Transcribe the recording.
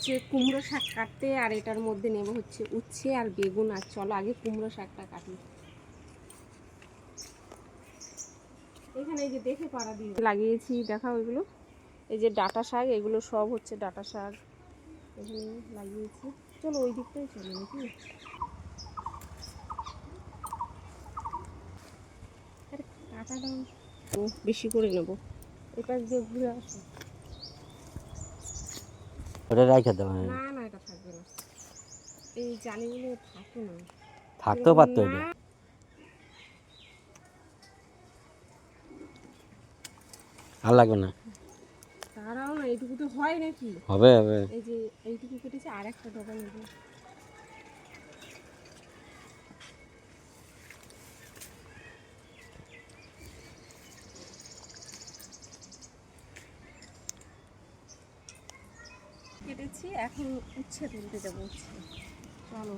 হচ্ছে কুমড়ো শাক কাটতে, আর এটার মধ্যে নেব হচ্ছে উচ্ছে আর বেগুন। আর চলো আগে কুমড়ো শাকটা কাটি। এখানে এই যে দেখে পাড়া দিয়ে লাগিয়েছি, দেখা ওইগুলো এই যে ডাঁটা শাক, এগুলো সব হচ্ছে ডাঁটা শাক এখানে লাগিয়েছি। চলো ওই দিকটাই চলো নাকি। কাঁটাটা বেশি করে নেবো, এপাশ দিয়ে ঘুরে আসো। ওটা রাইখা দাও। না না, এটা থাকবে না, এই জালিগুলো থাকে না। থাকতেও পারতো এটা। আর লাগবে না, তারাও না, এইটুকু তো হয় নাকি? হবে হবে। এই যে এইটুকু কেটেছে, আর একটা ডগা নেবো। কেটেছি, এখন উচ্ছে তুলতে যাবো। উচ্ছে চলো।